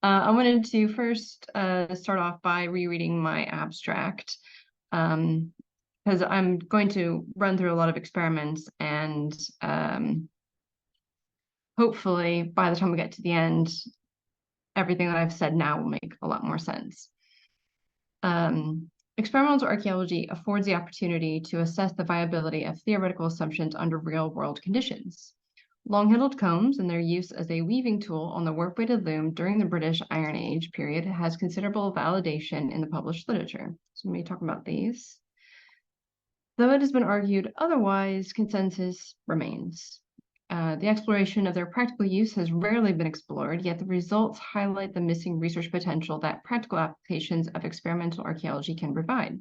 I wanted to first start off by rereading my abstract because I'm going to run through a lot of experiments and hopefully by the time we get to the end, everything that I've said now will make a lot more sense. Experimental archaeology affords the opportunity to assess the viability of theoretical assumptions under real-world conditions. Long-handled combs and their use as a weaving tool on the warp-weighted loom during the British Iron Age period has considerable validation in the published literature. So let me talk about these. Though it has been argued otherwise, consensus remains. The exploration of their practical use has rarely been explored, yet the results highlight the missing research potential that practical applications of experimental archaeology can provide.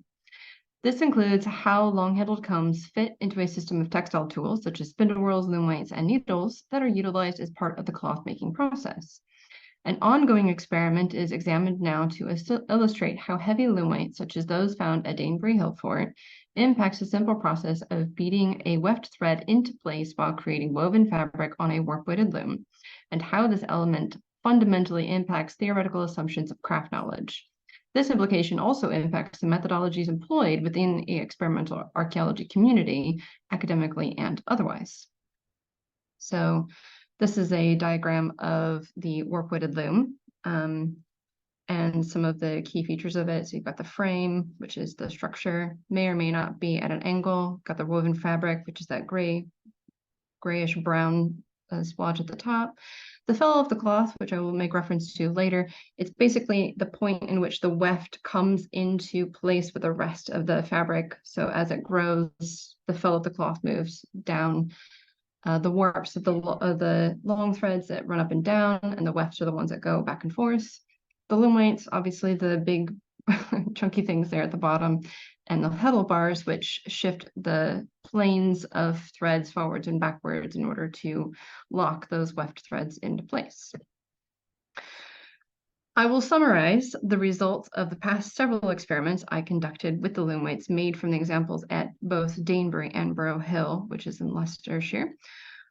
This includes how long-handled combs fit into a system of textile tools, such as spindle whorls, loom weights, and needles that are utilized as part of the cloth-making process. An ongoing experiment is examined now to illustrate how heavy loom weights, such as those found at Danebury Hillfort, impacts the simple process of beating a weft thread into place while creating woven fabric on a warp-weighted loom, and how this element fundamentally impacts theoretical assumptions of craft knowledge. This implication also impacts the methodologies employed within the experimental archaeology community, academically and otherwise. So this is a diagram of the warp-weighted loom and some of the key features of it. So you've got the frame, which is the structure, may or may not be at an angle. Got the woven fabric, which is that grayish brown splotch at the top. The fellow of the cloth, which I will make reference to later, it's basically the point in which the weft comes into place with the rest of the fabric. So as it grows, the fellow of the cloth moves down. The warps of the long threads that run up and down, and the wefts are the ones that go back and forth. The loom weights, obviously the big chunky things there at the bottom, and the handle bars, which shift the planes of threads forwards and backwards in order to lock those weft threads into place. I will summarize the results of the past several experiments I conducted with the loom weights made from the examples at both Danebury and Borough Hill, which is in Leicestershire.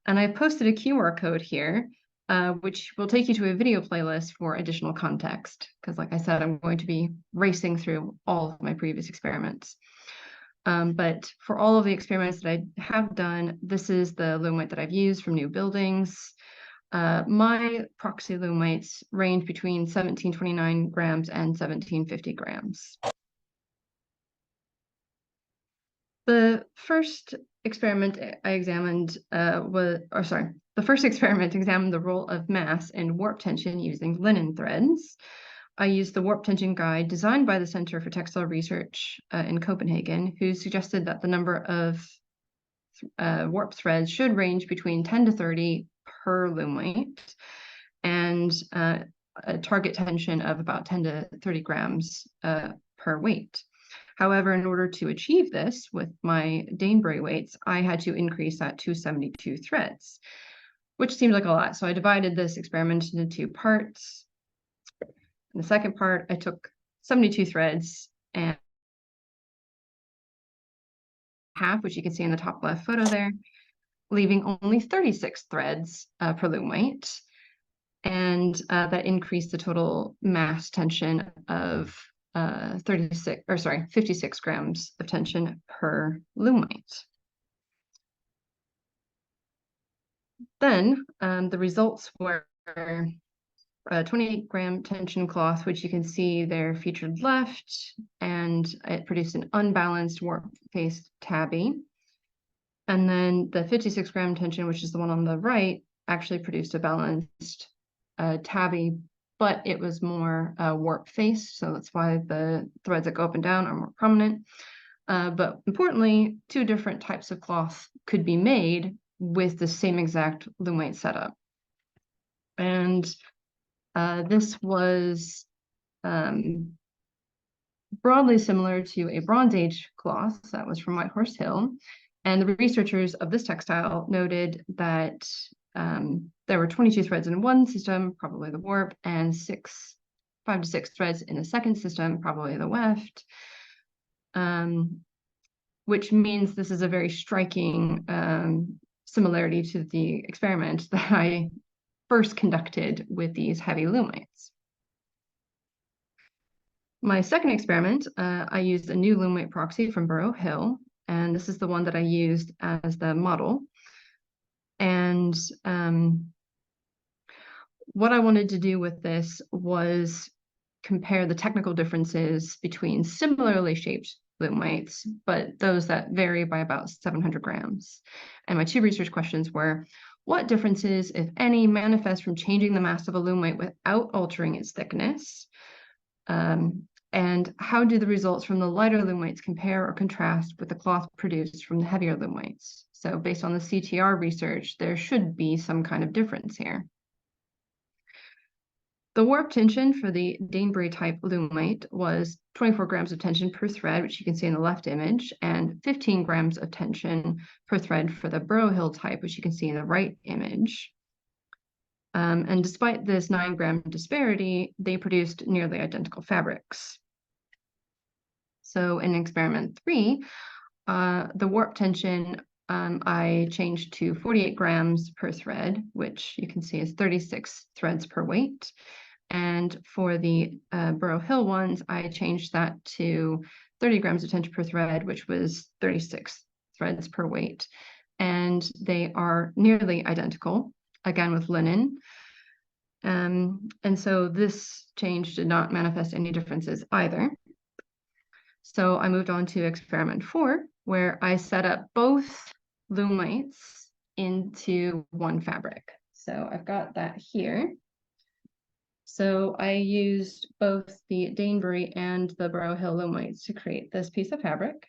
And I posted a QR code here, which will take you to a video playlist for additional context, because like I said, I'm going to be racing through all of my previous experiments. But for all of the experiments that I have done, this is the loom weight that I've used from new buildings. My proxy loom weights range between 1729 grams and 1750 grams. The first experiment I examined the first experiment examined the role of mass in warp tension using linen threads. I used the warp tension guide designed by the Center for Textile Research in Copenhagen, who suggested that the number of warp threads should range between 10 to 30 per loom weight, and a target tension of about 10 to 30 grams per weight. However, in order to achieve this with my Danebury weights, I had to increase that to 72 threads, which seemed like a lot. So I divided this experiment into two parts. In the second part, I took 72 threads and half, which you can see in the top left photo there, leaving only 36 threads per loom weight. And that increased the total mass tension of 56 grams of tension per loom weight. Then the results were a 28 gram tension cloth, which you can see there featured left, and it produced an unbalanced warp-faced tabby. And then the 56 gram tension, which is the one on the right, actually produced a balanced tabby, but it was more warp-faced, so that's why the threads that go up and down are more prominent. But importantly, two different types of cloth could be made with the same exact loom weight setup. And this was broadly similar to a Bronze Age cloth that was from Whitehorse Hill. And the researchers of this textile noted that there were 22 threads in one system, probably the warp, and 5 to 6 threads in the second system, probably the weft, which means this is a very striking similarity to the experiment that I first conducted with these heavy loom weights. My second experiment, I used a new loom weight proxy from Burrow Hill, and this is the one that I used as the model. And what I wanted to do with this was compare the technical differences between similarly shaped loom weights, but those that vary by about 700 grams. And my two research questions were, what differences, if any, manifest from changing the mass of a loom weight without altering its thickness? And how do the results from the lighter loom weights compare or contrast with the cloth produced from the heavier loom weights? So based on the CTR research, there should be some kind of difference here. The warp tension for the Danebury type loom weight was 24 grams of tension per thread, which you can see in the left image, and 15 grams of tension per thread for the Burrow Hill type, which you can see in the right image. And despite this 9-gram disparity, they produced nearly identical fabrics. So in experiment 3, the warp tension I changed to 48 grams per thread, which you can see is 36 threads per weight. And for the Burrow Hill ones, I changed that to 30 grams of tension per thread, which was 36 threads per weight. And they are nearly identical, again with linen. And so this change did not manifest any differences either. So I moved on to experiment 4, where I set up both loom weights into one fabric. So I've got that here. So I used both the Danebury and the Burrow Hill loom weights to create this piece of fabric.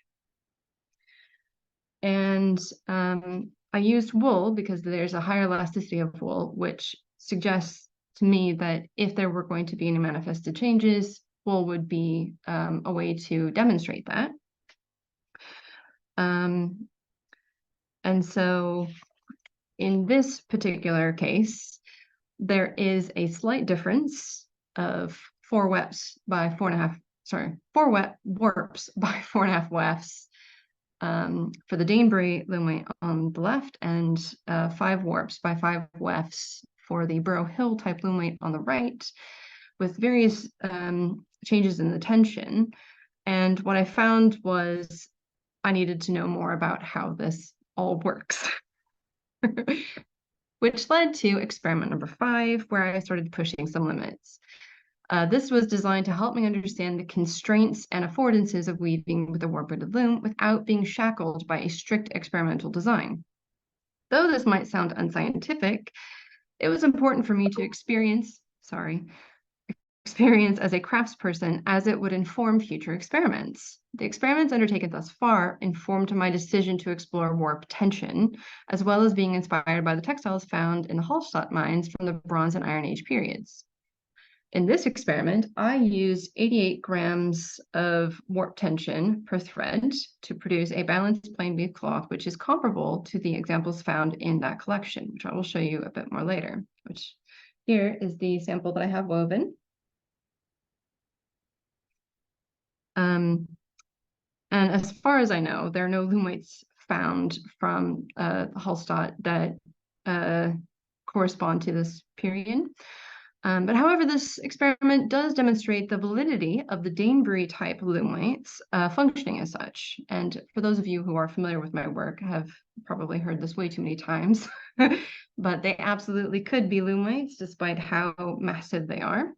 And I used wool because there's a higher elasticity of wool, which suggests to me that if there were going to be any manifested changes, wool would be a way to demonstrate that. And so in this particular case, there is a slight difference of 4 warps by 4.5 wefts for the Danebury loom weight on the left, and 5 warps by 5 wefts for the Burrow Hill type loom weight on the right, with various changes in the tension. And what I found was I needed to know more about how this all works. Which led to experiment number 5, where I started pushing some limits. This was designed to help me understand the constraints and affordances of weaving with a warp-weighted loom without being shackled by a strict experimental design. Though this might sound unscientific, it was important for me to experience as a craftsperson, as it would inform future experiments. The experiments undertaken thus far informed my decision to explore warp tension, as well as being inspired by the textiles found in the Hallstatt mines from the Bronze and Iron Age periods. In this experiment, I used 88 grams of warp tension per thread to produce a balanced plain weave cloth, which is comparable to the examples found in that collection, which I will show you a bit more later, which here is the sample that I have woven. And as far as I know, there are no loom weights found from Hallstatt that correspond to this period. But however, this experiment does demonstrate the validity of the Danebury type loom weights functioning as such. And for those of you who are familiar with my work, have probably heard this way too many times, but they absolutely could be loom weights despite how massive they are.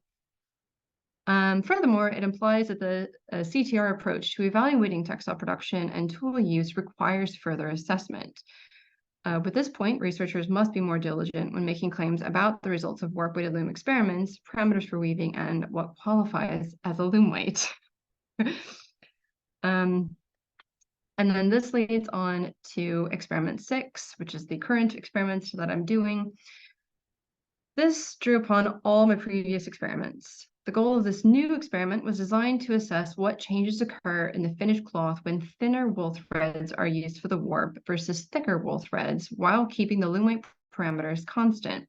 Furthermore, it implies that the CTR approach to evaluating textile production and tool use requires further assessment. With this point, researchers must be more diligent when making claims about the results of warp-weighted loom experiments, parameters for weaving, and what qualifies as a loom weight. And then this leads on to experiment 6, which is the current experiments that I'm doing. This drew upon all my previous experiments. The goal of this new experiment was designed to assess what changes occur in the finished cloth when thinner wool threads are used for the warp versus thicker wool threads while keeping the loom weight parameters constant.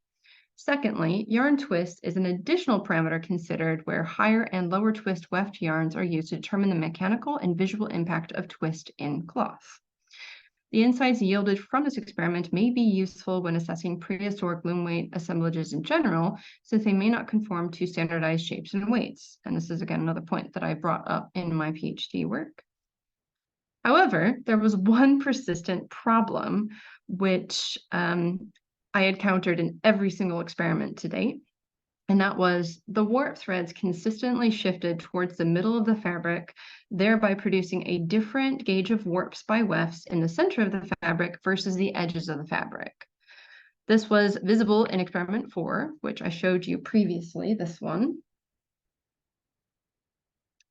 Secondly, yarn twist is an additional parameter considered where higher and lower twist weft yarns are used to determine the mechanical and visual impact of twist in cloth. The insights yielded from this experiment may be useful when assessing prehistoric loom weight assemblages in general, since they may not conform to standardized shapes and weights. And this is, again, another point that I brought up in my PhD work. However, there was one persistent problem, which I encountered in every single experiment to date, and that was the warp threads consistently shifted towards the middle of the fabric, thereby producing a different gauge of warps by wefts in the center of the fabric versus the edges of the fabric. This was visible in experiment 4, which I showed you previously, this one,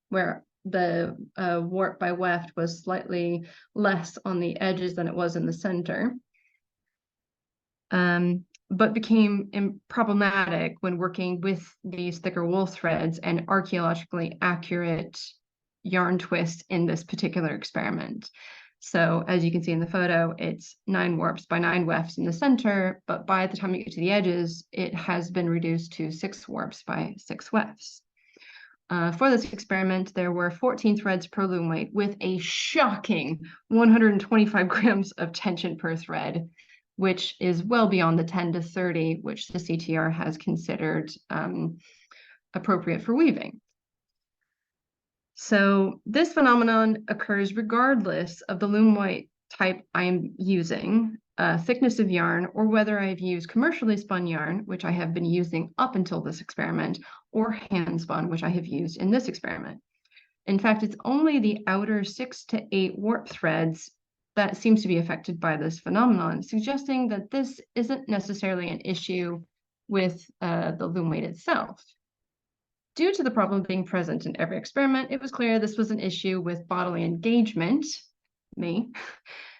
where the warp by weft was slightly less on the edges than it was in the center. But became problematic when working with these thicker wool threads and archaeologically accurate yarn twist in this particular experiment. So as you can see in the photo, it's 9 warps by 9 wefts in the center, but by the time you get to the edges, it has been reduced to 6 warps by 6 wefts. For this experiment, there were 14 threads per loom weight with a shocking 125 grams of tension per thread, which is well beyond the 10 to 30, which the CTR has considered appropriate for weaving. So this phenomenon occurs regardless of the loom weight type I'm using, thickness of yarn, or whether I've used commercially spun yarn, which I have been using up until this experiment, or hand spun, which I have used in this experiment. In fact, it's only the outer 6 to 8 warp threads that seems to be affected by this phenomenon, suggesting that this isn't necessarily an issue with the loom weight itself. Due to the problem being present in every experiment, it was clear this was an issue with bodily engagement, me,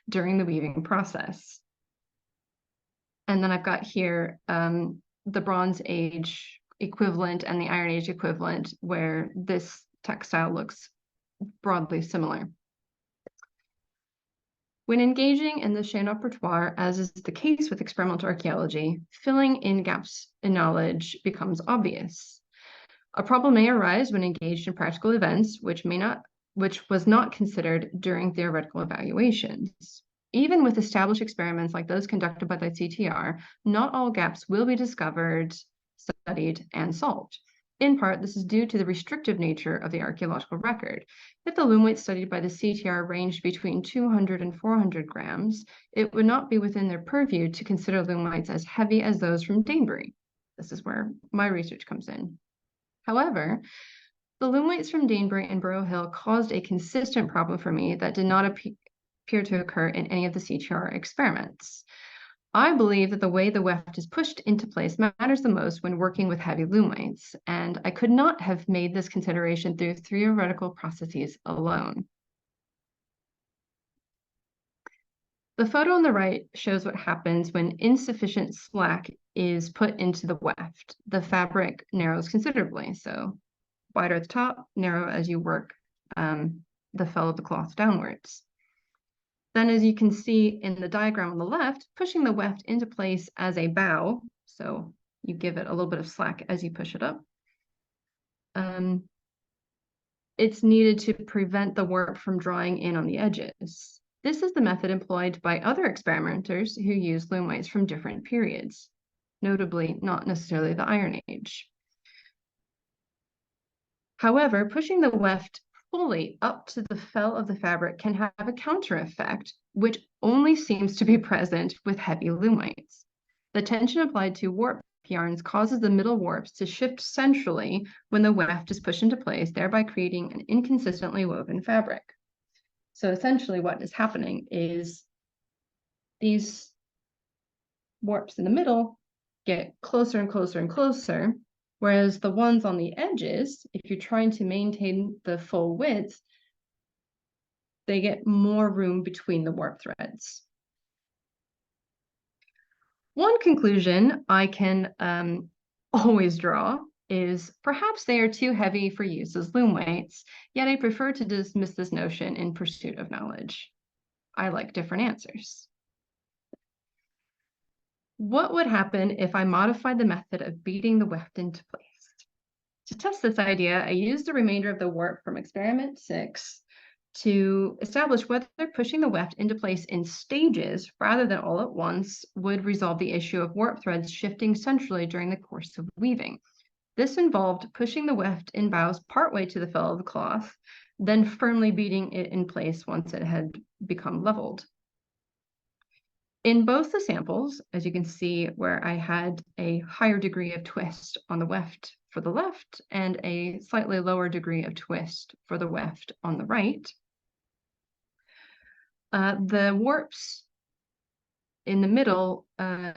during the weaving process. And then I've got here the Bronze Age equivalent and the Iron Age equivalent, where this textile looks broadly similar. When engaging in the chain repertoire, as is the case with experimental archaeology, filling in gaps in knowledge becomes obvious. A problem may arise when engaged in practical events, which was not considered during theoretical evaluations. Even with established experiments like those conducted by the CTR, not all gaps will be discovered, studied, and solved. In part, this is due to the restrictive nature of the archaeological record. If the loom weight studied by the CTR ranged between 200 and 400 grams, it would not be within their purview to consider loom weights as heavy as those from Danebury. This is where my research comes in. However, the loom weights from Danebury and Burrow Hill caused a consistent problem for me that did not appear to occur in any of the CTR experiments. I believe that the way the weft is pushed into place matters the most when working with heavy loom weights, and I could not have made this consideration through theoretical processes alone. The photo on the right shows what happens when insufficient slack is put into the weft. The fabric narrows considerably, so wider at the top, narrow as you work the fell of the cloth downwards. Then, as you can see in the diagram on the left, pushing the weft into place as a bow, so you give it a little bit of slack as you push it up. It's needed to prevent the warp from drawing in on the edges. This is the method employed by other experimenters who use loom weights from different periods, notably not necessarily the Iron Age. However, pushing the weft fully up to the fell of the fabric can have a counter effect, which only seems to be present with heavy loom weights. The tension applied to warp yarns causes the middle warps to shift centrally when the weft is pushed into place, thereby creating an inconsistently woven fabric. So essentially what is happening is these warps in the middle get closer and closer and closer, whereas the ones on the edges, if you're trying to maintain the full width, they get more room between the warp threads. One conclusion I can always draw is perhaps they are too heavy for use as loom weights, yet I prefer to dismiss this notion in pursuit of knowledge. I like different answers. What would happen if I modified the method of beating the weft into place? To test this idea, I used the remainder of the warp from experiment 6 to establish whether pushing the weft into place in stages rather than all at once would resolve the issue of warp threads shifting centrally during the course of weaving. This involved pushing the weft in bows partway to the fellow of the cloth, then firmly beating it in place once it had become leveled. In both the samples, as you can see where I had a higher degree of twist on the weft for the left and a slightly lower degree of twist for the weft on the right, the warps in the middle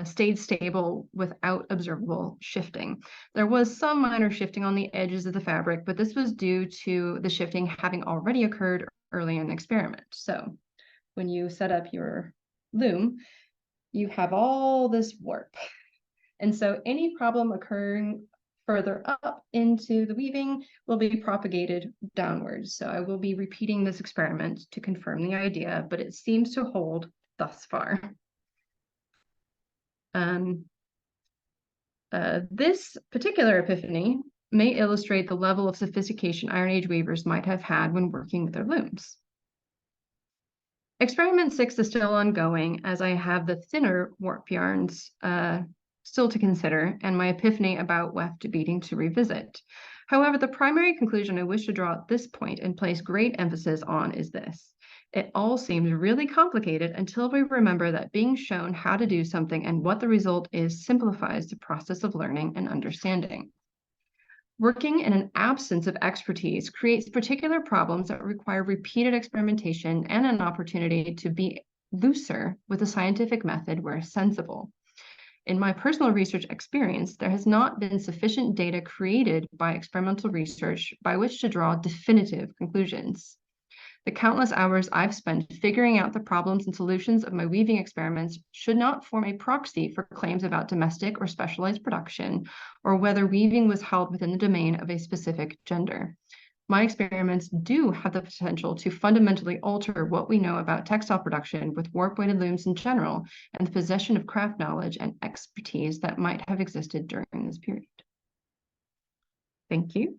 stayed stable without observable shifting. There was some minor shifting on the edges of the fabric, but this was due to the shifting having already occurred early in the experiment. So when you set up your loom, you have all this warp. And so any problem occurring further up into the weaving will be propagated downwards. So I will be repeating this experiment to confirm the idea, but it seems to hold thus far. This particular epiphany may illustrate the level of sophistication Iron Age weavers might have had when working with their looms. Experiment 6 is still ongoing, as I have the thinner warp yarns still to consider, and my epiphany about weft beating to revisit. However, the primary conclusion I wish to draw at this point and place great emphasis on is this. It all seems really complicated until we remember that being shown how to do something and what the result is simplifies the process of learning and understanding. Working in an absence of expertise creates particular problems that require repeated experimentation and an opportunity to be looser with a scientific method where sensible. In my personal research experience, there has not been sufficient data created by experimental research by which to draw definitive conclusions. The countless hours I've spent figuring out the problems and solutions of my weaving experiments should not form a proxy for claims about domestic or specialized production, or whether weaving was held within the domain of a specific gender. My experiments do have the potential to fundamentally alter what we know about textile production with warp-weighted looms in general, and the possession of craft knowledge and expertise that might have existed during this period. Thank you.